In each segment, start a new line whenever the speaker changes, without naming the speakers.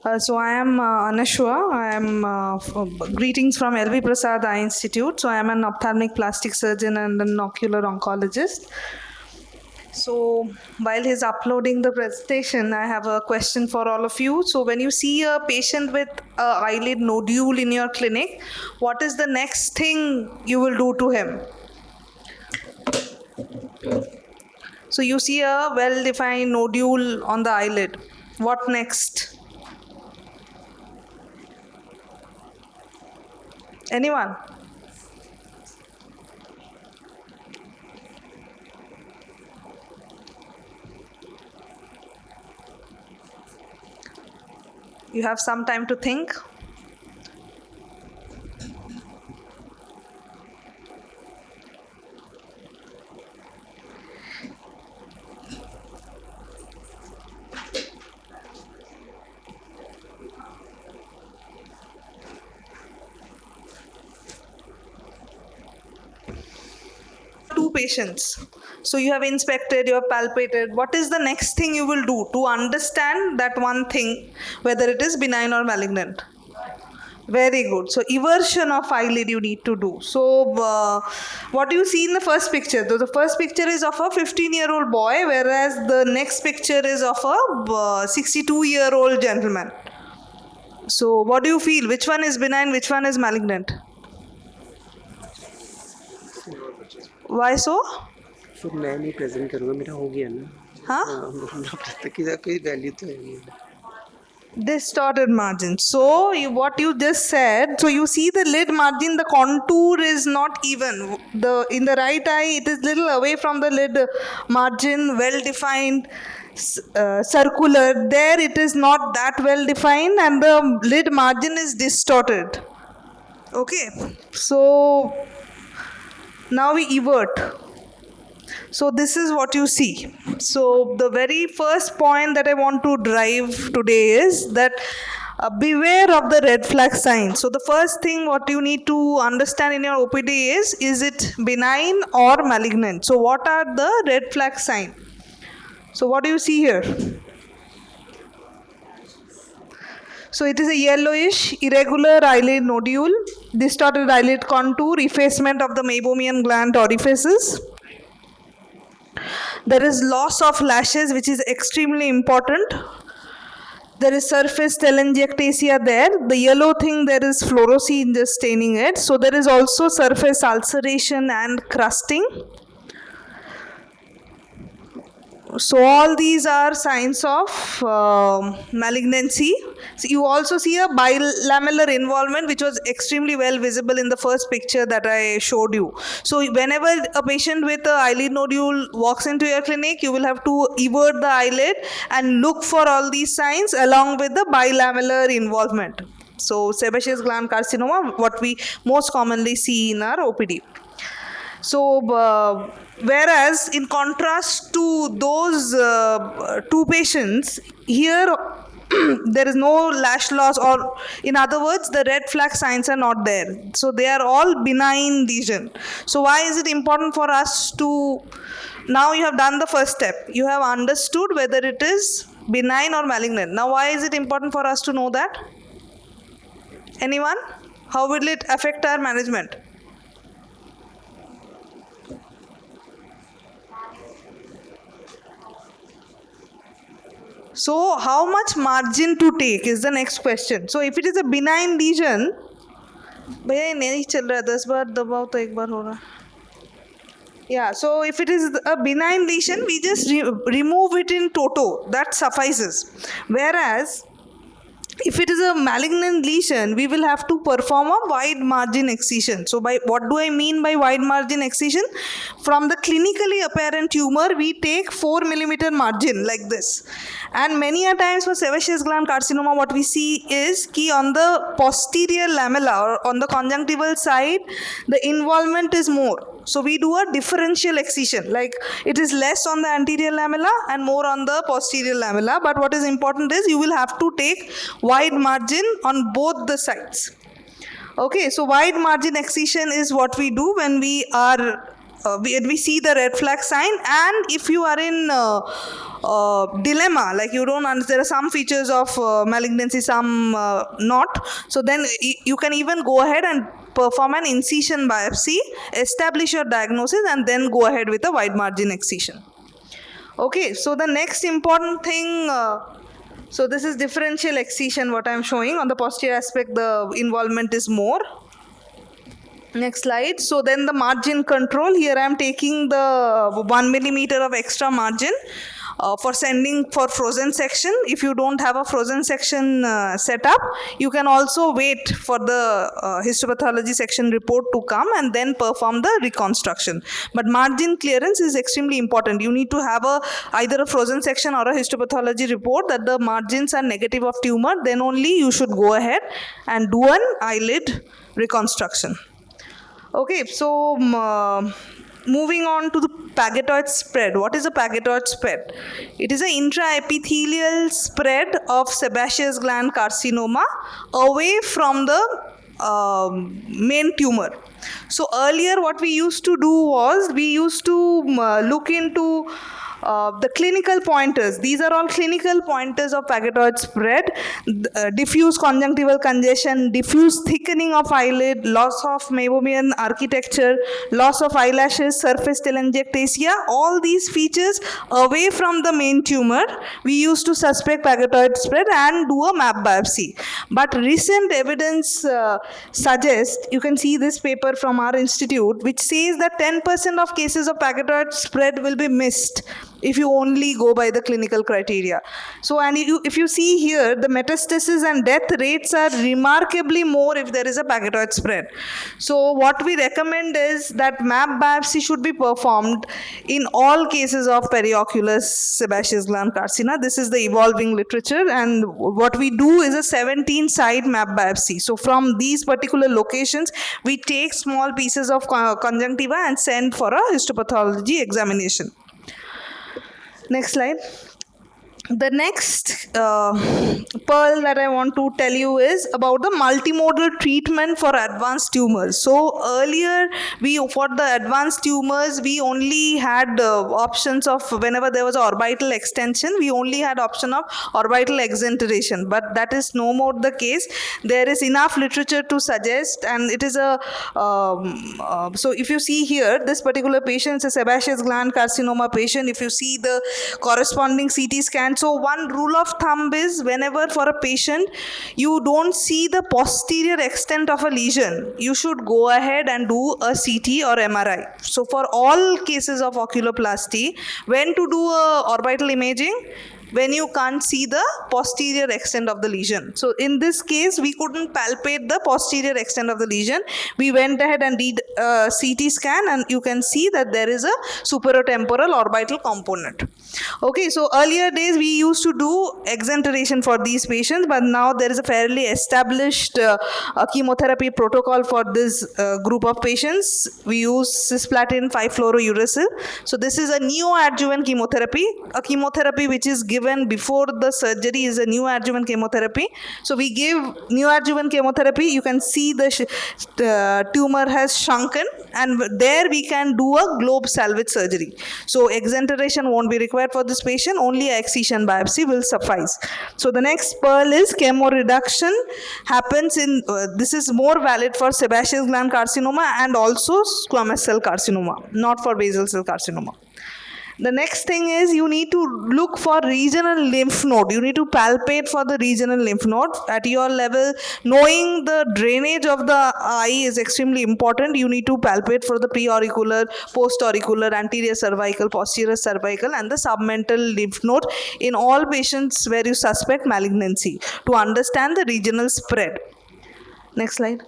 So I am Anasua. I am greetings from LV Prasad Eye Institute. So I am an ophthalmic plastic surgeon and an ocular oncologist. So while he's uploading the presentation, I have a question for all of you. So when you see a patient with a eyelid nodule in your clinic, what is the next thing you will do to him? So you see a well-defined nodule on the eyelid. What next? Anyone? You have some time to think. Two patients. So you have inspected, you have palpated. What is the next thing you will do to understand that one thing, whether it is benign or malignant? Very good. So eversion of eyelid you need to do. So what do you see in the first picture? The first picture is of a 15-year-old boy, whereas the next picture is of a 62-year-old gentleman. So what do you feel? Which one is benign? Which one is malignant? Why so?
फिर मैं नहीं present करूँगा मेरा हो गया ना
हाँ?
Doctor की कोई वैल्यू तो है नहीं
Distorted margin. So what you just said, so you see the lid margin, the contour is not even. In the right eye, it is little away from the lid margin, well defined, circular. There it is not that well defined, and the lid margin is distorted. Okay. So now we evert. So this is what you see. So the very first point that I want to drive today is that beware of the red flag signs. So the first thing what you need to understand in your OPD is it benign or malignant? So what are the red flag signs? So what do you see here? So it is a yellowish, irregular eyelid nodule, distorted eyelid contour, effacement of the meibomian gland orifices. There is loss of lashes, which is extremely important. There is surface telangiectasia there. The yellow thing there is fluorescein just staining it. So there is also surface ulceration and crusting. So all these are signs of malignancy. So you also see a bilamellar involvement, which was extremely well visible in the first picture that I showed you. So whenever a patient with an eyelid nodule walks into your clinic, you will have to evert the eyelid and look for all these signs along with the bilamellar involvement. So sebaceous gland carcinoma, what we most commonly see in our OPD. So whereas in contrast to those two patients, here there is no lash loss, or in other words, the red flag signs are not there. So they are all benign lesion. So why is it important for us to, now you have done the first step, you have understood whether it is benign or malignant. Now why is it important for us to know that? Anyone? How will it affect our management? So how much margin to take is the next question. So if it is a benign lesion, भैया ये नहीं चल रहा 10 बार दबाओ तो एक बार हो रहा. Yeah, so if it is a benign lesion, we just remove it in toto. That suffices. Whereas if it is a malignant lesion, we will have to perform a wide margin excision. So by what do I mean by wide margin excision? From the clinically apparent tumor, we take 4 millimeter margin like this. And many a times for sebaceous gland carcinoma, what we see is ki on the posterior lamella or on the conjunctival side, the involvement is more. So we do a differential excision, like it is less on the anterior lamella and more on the posterior lamella. But what is important is you will have to take wide margin on both the sides. Okay, so wide margin excision is what we do when we are we see the red flag sign, and if you are in dilemma, like you don't understand, there are some features of malignancy, some not, so then you can even go ahead and perform an incision biopsy, establish your diagnosis, and then go ahead with a wide margin excision. Okay, so the next important thing, so this is differential excision, what I am showing. On the posterior aspect, the involvement is more. Next slide. So then the margin control, here I am taking the 1 millimeter of extra margin for sending for frozen section. If you don't have a frozen section set up, you can also wait for the histopathology section report to come and then perform the reconstruction. But margin clearance is extremely important. You need to have either a frozen section or a histopathology report that the margins are negative of tumor. Then only you should go ahead and do an eyelid reconstruction. Okay, so moving on to the pagetoid spread. What is a pagetoid spread? It is an intraepithelial spread of sebaceous gland carcinoma away from the main tumor. So earlier what we used to do was, we used to look into the clinical pointers. These are all clinical pointers of pagetoid spread. Diffuse conjunctival congestion, diffuse thickening of eyelid, loss of meibomian architecture, loss of eyelashes, surface telangiectasia, all these features away from the main tumor, we used to suspect pagetoid spread and do a map biopsy. But recent evidence suggests, you can see this paper from our institute, which says that 10% of cases of pagetoid spread will be missed if you only go by the clinical criteria. So, and if you see here, the metastasis and death rates are remarkably more if there is a pagetoid spread. So what we recommend is that map biopsy should be performed in all cases of periocular sebaceous gland carcinoma. This is the evolving literature, and what we do is a 17-site map biopsy. So from these particular locations, we take small pieces of conjunctiva and send for a histopathology examination. Next slide. The next pearl that I want to tell you is about the multimodal treatment for advanced tumors. So earlier, for the advanced tumors, we only had options of, whenever there was an orbital extension, we only had option of orbital exenteration. But that is no more the case. There is enough literature to suggest, and it is a, so if you see here, this particular patient is a sebaceous gland carcinoma patient. If you see the corresponding CT scan, so one rule of thumb is, whenever for a patient you don't see the posterior extent of a lesion, you should go ahead and do a CT or MRI. So for all cases of oculoplasty, when to do a orbital imaging? When you can't see the posterior extent of the lesion. So in this case, we couldn't palpate the posterior extent of the lesion. We went ahead and did a CT scan, and you can see that there is a superotemporal orbital component. Okay, so earlier days we used to do exenteration for these patients, but now there is a fairly established chemotherapy protocol for this group of patients. We use cisplatin 5-fluorouracil. So this is a neoadjuvant chemotherapy, a chemotherapy which is given before the surgery is a neoadjuvant chemotherapy. So we give neoadjuvant chemotherapy. You can see the tumor has shrunken, and there we can do a globe salvage surgery. So exenteration won't be required for this patient. Only a excision biopsy will suffice. So the next pearl is chemoreduction happens in, this is more valid for sebaceous gland carcinoma and also squamous cell carcinoma, not for basal cell carcinoma. The next thing is, you need to look for regional lymph node. You need to palpate for the regional lymph node at your level. Knowing the drainage of the eye is extremely important. You need to palpate for the preauricular, postauricular, anterior cervical, posterior cervical, and the submental lymph node in all patients where you suspect malignancy to understand the regional spread. Next slide.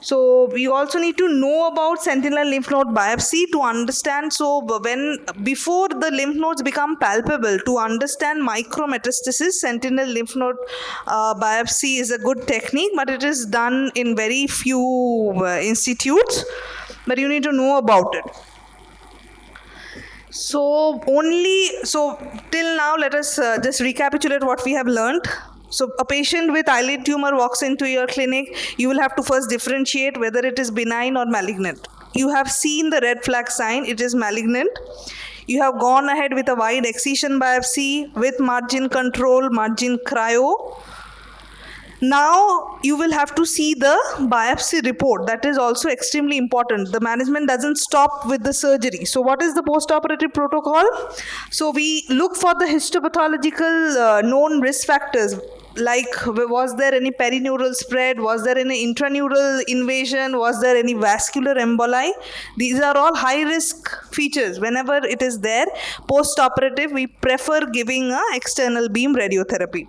So we also need to know about sentinel lymph node biopsy to understand. So before the lymph nodes become palpable, to understand micrometastasis, sentinel lymph node biopsy is a good technique, but it is done in very few institutes. But you need to know about it. So till now, let us just recapitulate what we have learned. So a patient with eyelid tumor walks into your clinic, you will have to first differentiate whether it is benign or malignant. you have seen the red flag sign, it is malignant. You have gone ahead with a wide excision biopsy with margin control, margin cryo. Now you will have to see the biopsy report. That is also extremely important. The management doesn't stop with the surgery. So what is the post-operative protocol? So we look for the histopathological known risk factors, like was there any perineural spread, was there any intraneural invasion, was there any vascular emboli. These are all high risk features. Whenever it is there, post-operative, we prefer giving a external beam radiotherapy.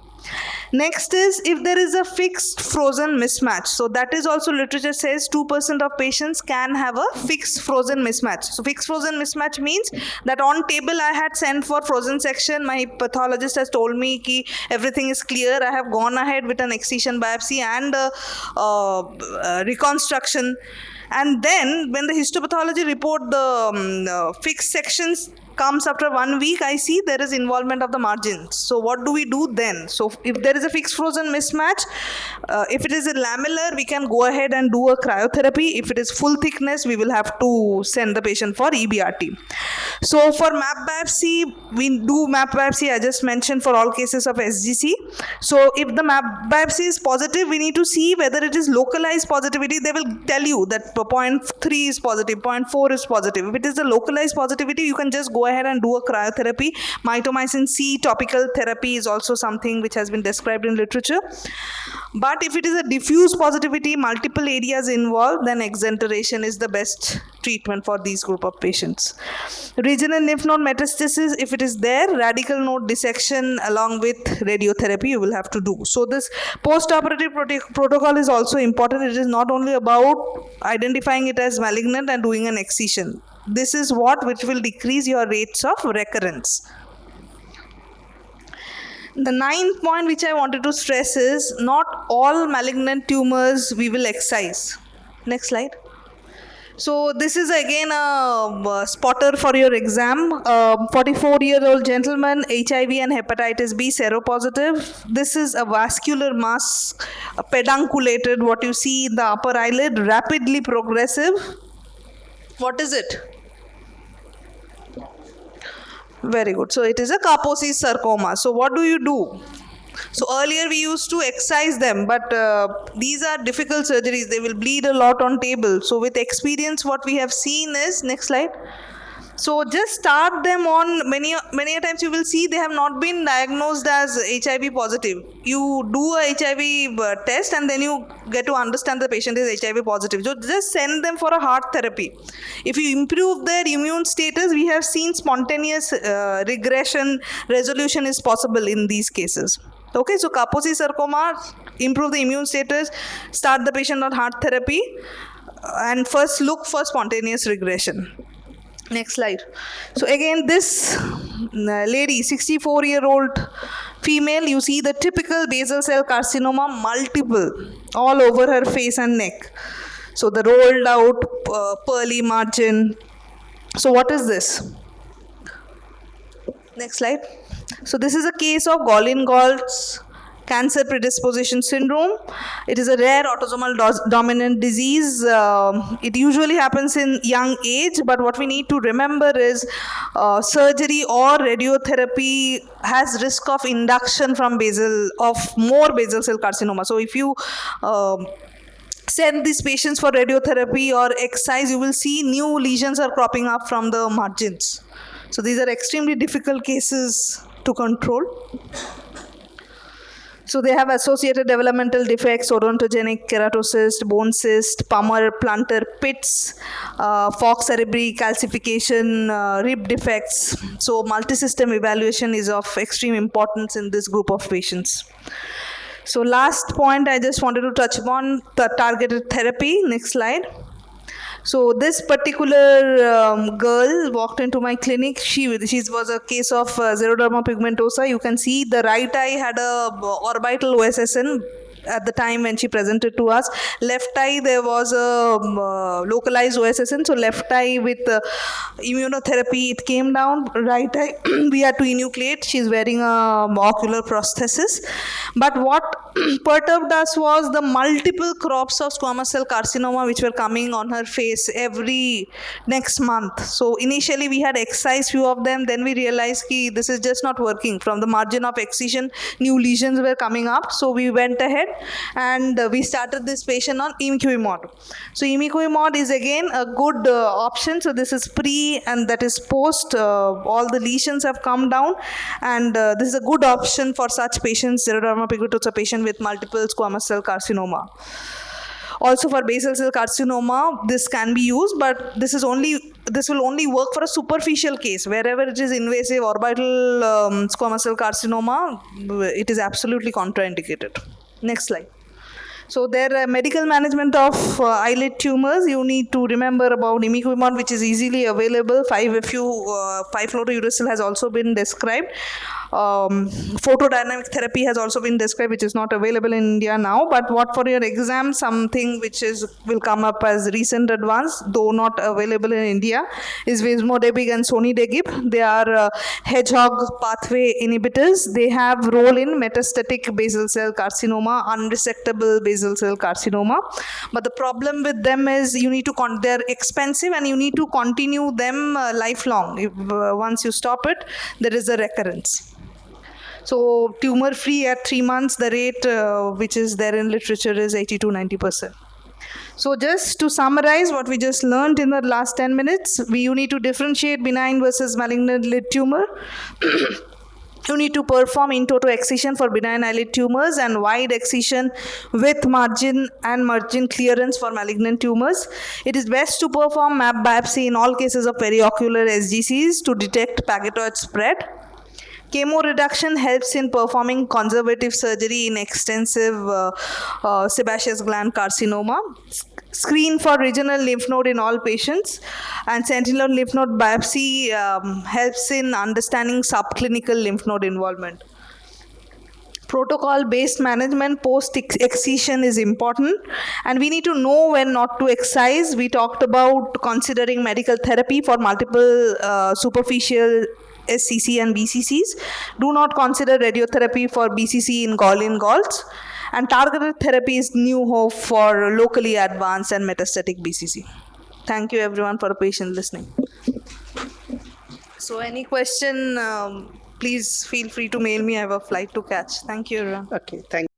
Next is if there is a fixed frozen mismatch. So that is also literature says 2% of patients can have a fixed frozen mismatch. So fixed frozen mismatch means that on table I had sent for frozen section, my pathologist has told me ki everything is clear, I have gone ahead with an excision biopsy and reconstruction, and then when the histopathology report the fixed sections comes after 1 week, I see there is involvement of the margins. So what do we do then? So if there is a fixed frozen mismatch, if it is a lamellar, we can go ahead and do a cryotherapy. If it is full thickness, we will have to send the patient for EBRT. So for map biopsy, we do map biopsy, I just mentioned, for all cases of SGC. So if the map biopsy is positive, we need to see whether it is localized positivity. They will tell you that 0.3 is positive, 0.4 is positive. If it is a localized positivity, you can just go ahead and do a cryotherapy. Mitomycin C topical therapy is also something which has been described in literature. But if it is a diffuse positivity, multiple areas involved, then exenteration is the best treatment for these group of patients. Regional lymph node metastasis, if it is there, radical node dissection along with radiotherapy you will have to do. So this post-operative protocol is also important. It is not only about identifying it as malignant and doing an excision. This is which will decrease your rates of recurrence. The 9th point which I wanted to stress is not all malignant tumors we will excise. Next slide. So this is again a spotter for your exam. 44-year-old gentleman, HIV and hepatitis B seropositive. This is a vascular mass, pedunculated, what you see in the upper eyelid, rapidly progressive. What is it? Very good. So it is a Kaposi sarcoma. So what do you do? So earlier we used to excise them, but these are difficult surgeries. They will bleed a lot on table. So with experience, what we have seen is, next slide. So just start them on, many a times you will see they have not been diagnosed as HIV positive. You do a HIV test and then you get to understand the patient is HIV positive. So just send them for a heart therapy. If you improve their immune status, we have seen spontaneous regression, resolution is possible in these cases. Okay, so Kaposi sarcoma, improve the immune status, start the patient on heart therapy, and first look for spontaneous regression. Next slide. So again, this lady, 64-year-old female, you see the typical basal cell carcinoma, multiple, all over her face and neck. So the rolled out pearly margin. So what is this? Next slide. So this is a case of Golin-Gall's cancer predisposition syndrome. It is a rare autosomal dominant disease. It usually happens in young age, but what we need to remember is surgery or radiotherapy has risk of induction from more basal cell carcinoma. So if you send these patients for radiotherapy or excise, you will see new lesions are cropping up from the margins. So these are extremely difficult cases to control. So they have associated developmental defects, odontogenic keratocyst, bone cyst, Palmer plantar pits, Fox cerebri calcification, rib defects. So multisystem evaluation is of extreme importance in this group of patients. So last point I just wanted to touch upon, the targeted therapy. Next slide. So this particular girl walked into my clinic. She was a case of xeroderma pigmentosa. You can see the right eye had a orbital OSSN at the time when she presented to us. Left eye, there was a localized OSSN, so left eye with immunotherapy, it came down. Right eye, we had to enucleate. She's wearing a ocular prosthesis. But what perturbed us was the multiple crops of squamous cell carcinoma which were coming on her face every next month. So initially we had excised few of them, then we realized that this is just not working. From the margin of excision, new lesions were coming up. So we went ahead and we started this patient on imiquimod. So imiquimod is again a good option. So this is pre and that is post. All the lesions have come down, and this is a good option for such patients, xeroderma pigmentosa patient with multiple squamous cell carcinoma. Also for basal cell carcinoma, this can be used, but this will only work for a superficial case. Wherever it is invasive orbital squamous cell carcinoma, it is absolutely contraindicated. Next slide. So their medical management of eyelid tumors, you need to remember about imiquimod, which is easily available. 5-fluorouracil has also been described. Photodynamic therapy has also been described, which is not available in India now. But what for your exam, something which will come up as recent advance, though not available in India, is vismodegib and sonidegib. They are hedgehog pathway inhibitors. They have role in metastatic basal cell carcinoma, unresectable basal cell carcinoma. But the problem with them is you need to they're expensive and you need to continue them lifelong. If, once you stop it, there is a recurrence. So tumor free at 3 months, the rate which is there in literature is 80 to 90%. So just to summarize what we just learned in the last 10 minutes, you need to differentiate benign versus malignant lid tumor. You need to perform in toto excision for benign eyelid tumors and wide excision with margin and margin clearance for malignant tumors. It is best to perform map biopsy in all cases of periocular SGCs to detect pagetoid spread. Chemo reduction helps in performing conservative surgery in extensive sebaceous gland carcinoma. Screen for regional lymph node in all patients, and sentinel lymph node biopsy helps in understanding subclinical lymph node involvement. Protocol-based management post-excision is important, and we need to know when not to excise. We talked about considering medical therapy for multiple superficial SCC and BCCs. Do not consider radiotherapy for BCC in galls. And targeted therapy is new hope for locally advanced and metastatic BCC. Thank you everyone for patient listening. So any question, please feel free to mail me. I have a flight to catch. Thank you everyone.
Okay, thank